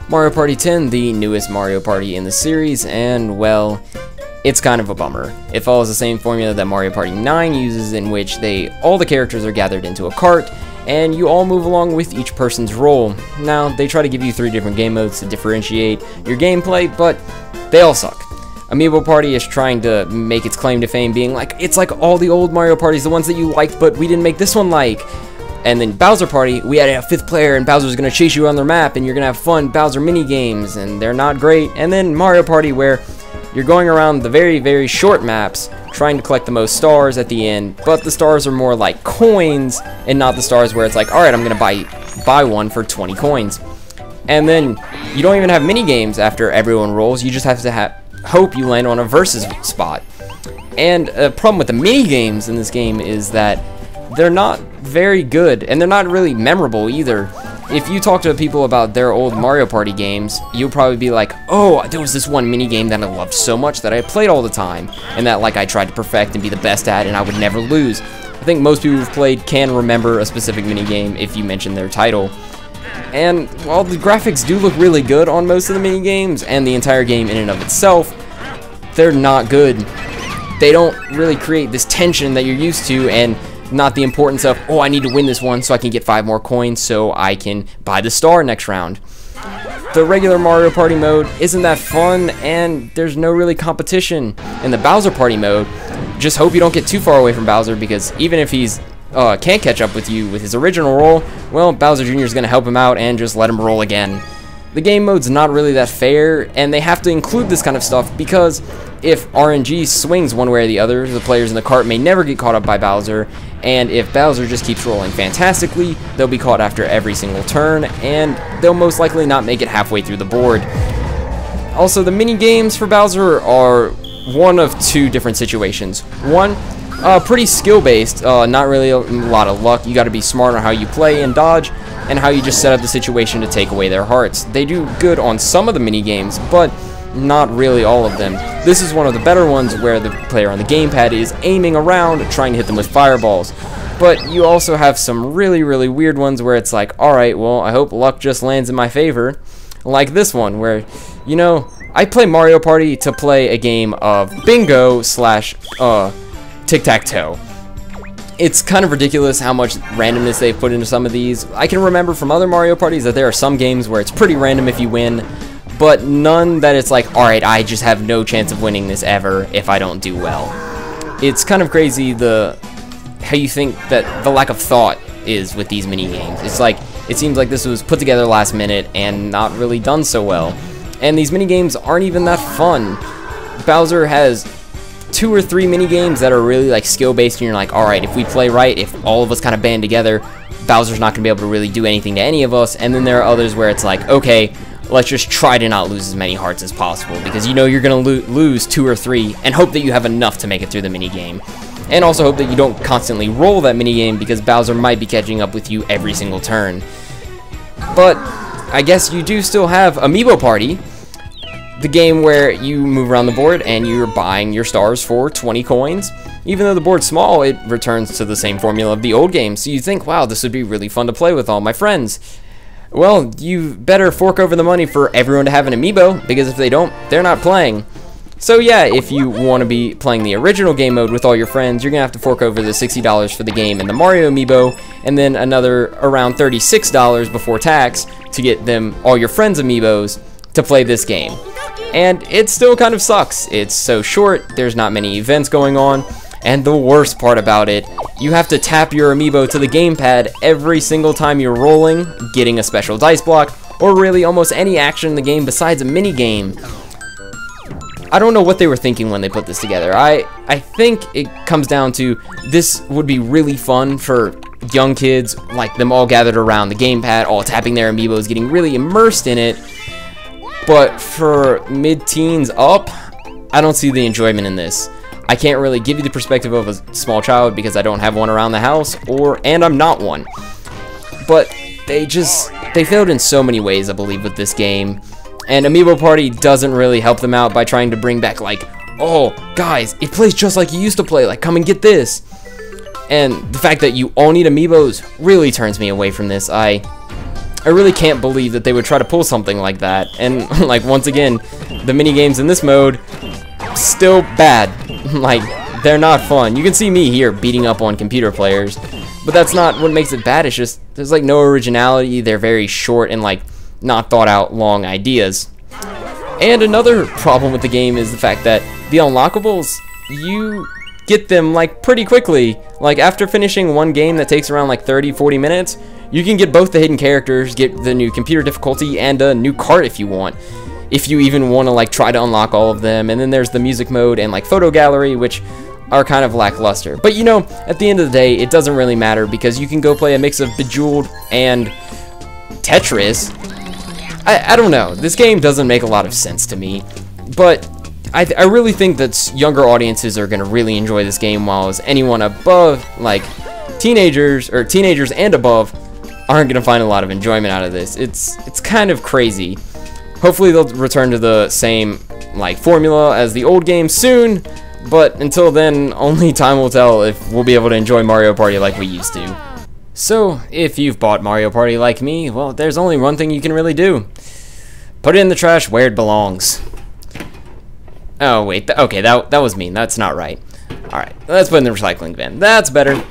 Mario Party 10, the newest Mario Party in the series, and well, it's kind of a bummer. It follows the same formula that Mario Party 9 uses, in which all the characters are gathered into a cart, and you all move along with each person's role. Now, they try to give you 3 different game modes to differentiate your gameplay, but they all suck. Amiibo Party is trying to make its claim to fame, being like, it's like all the old Mario Parties, the ones that you liked, but we didn't make this one like. And then Bowser Party, we added a 5th player, and Bowser's gonna chase you on their map, and you're gonna have fun Bowser mini games, and they're not great. And then Mario Party, where you're going around the very, very short maps, trying to collect the most stars at the end, but the stars are more like coins, and not the stars where it's like, alright, I'm gonna buy one for 20 coins. And then you don't even have mini games after everyone rolls, you just have to hope you land on a versus spot. And a problem with the mini games in this game is that they're not very good, and they're not really memorable either. If you talk to people about their old Mario Party games, you'll probably be like, oh, there was this one mini game that I loved so much that I played all the time, and that like I tried to perfect and be the best at, and I would never lose. I think most people who've played can remember a specific mini game if you mention their title. And while the graphics do look really good on most of the mini games, and the entire game in and of itself, they're not good. They don't really create this tension that you're used to, and not the importance of, oh, I need to win this one so I can get 5 more coins so I can buy the star next round. The regular Mario Party mode isn't that fun, and there's no really competition. In the Bowser Party mode, just hope you don't get too far away from Bowser, because even if he's can't catch up with you with his original roll, well, Bowser Jr. is going to help him out and just let him roll again. The game mode's not really that fair, and they have to include this kind of stuff because if RNG swings one way or the other, the players in the cart may never get caught up by Bowser, and if Bowser just keeps rolling fantastically, they'll be caught after every single turn, and they'll most likely not make it halfway through the board. Also, the mini games for Bowser are one of 2 different situations. One, pretty skill-based, not really a lot of luck. You got to be smart on how you play and dodge, and how you just set up the situation to take away their hearts. They do good on some of the mini games, but not really all of them. This is one of the better ones where the player on the gamepad is aiming around, trying to hit them with fireballs. But you also have some really, really weird ones where it's like, alright, well, I hope luck just lands in my favor. Like this one, where, you know, I play Mario Party to play a game of bingo slash tic-tac-toe. It's kind of ridiculous how much randomness they've put into some of these. I can remember from other Mario Parties that there are some games where it's pretty random if you win, but none that it's like, alright, I just have no chance of winning this ever if I don't do well. It's kind of crazy how you think that the lack of thought is with these mini games. It's like, it seems like this was put together last minute and not really done so well. And these mini games aren't even that fun. Bowser has 2 or 3 mini games that are really like skill based, and you're like, alright, if we play right, if all of us kind of band together, Bowser's not gonna be able to really do anything to any of us. And then there are others where it's like, okay, let's just try to not lose as many hearts as possible, because you know you're gonna lose 2 or 3 and hope that you have enough to make it through the mini game, and also hope that you don't constantly roll that mini game because Bowser might be catching up with you every single turn. But I guess you do still have Amiibo Party, the game where you move around the board and you're buying your stars for 20 coins. Even though the board's small, it returns to the same formula of the old game, so you think, wow, this would be really fun to play with all my friends. Well, you better fork over the money for everyone to have an amiibo, because if they don't, they're not playing. So yeah, if you want to be playing the original game mode with all your friends, you're going to have to fork over the $60 for the game and the Mario amiibo, and then another around $36 before tax to get them all your friends' amiibos to play this game. And it still kind of sucks. It's so short, there's not many events going on, and the worst part about it, you have to tap your amiibo to the gamepad every single time you're rolling, getting a special dice block, or really almost any action in the game besides a mini game. I don't know what they were thinking when they put this together. I think it comes down to, this would be really fun for young kids, like them all gathered around the gamepad, all tapping their amiibos, getting really immersed in it. But for mid-teens up, I don't see the enjoyment in this. I can't really give you the perspective of a small child because I don't have one around the house, and I'm not one. But they failed in so many ways, I believe, with this game. And Amiibo Party doesn't really help them out by trying to bring back, like, oh, guys, it plays just like you used to play, like, come and get this. And the fact that you all need amiibos really turns me away from this. I I really can't believe that they would try to pull something like that. And like once again, the mini games in this mode still bad. Like they're not fun. You can see me here beating up on computer players, but that's not what makes it bad. It's just there's like no originality. They're very short and like not thought out long ideas. And another problem with the game is the fact that the unlockables, you get them like pretty quickly. Like after finishing one game that takes around like 30-40 minutes, you can get both the hidden characters, get the new computer difficulty, and a new cart if you want. If you even want to like try to unlock all of them. And then there's the music mode and like photo gallery, which are kind of lackluster. But you know, at the end of the day, it doesn't really matter because you can go play a mix of Bejeweled and Tetris. I don't know. This game doesn't make a lot of sense to me. But I really think that younger audiences are going to really enjoy this game, while anyone above, like teenagers and above, aren't going to find a lot of enjoyment out of this. It's kind of crazy. Hopefully they'll return to the same like formula as the old game soon, but until then, only time will tell if we'll be able to enjoy Mario Party like we used to. So, if you've bought Mario Party like me, well, there's only one thing you can really do. Put it in the trash where it belongs. Oh, wait, okay, that was mean. That's not right. Alright, let's put it in the recycling bin. That's better.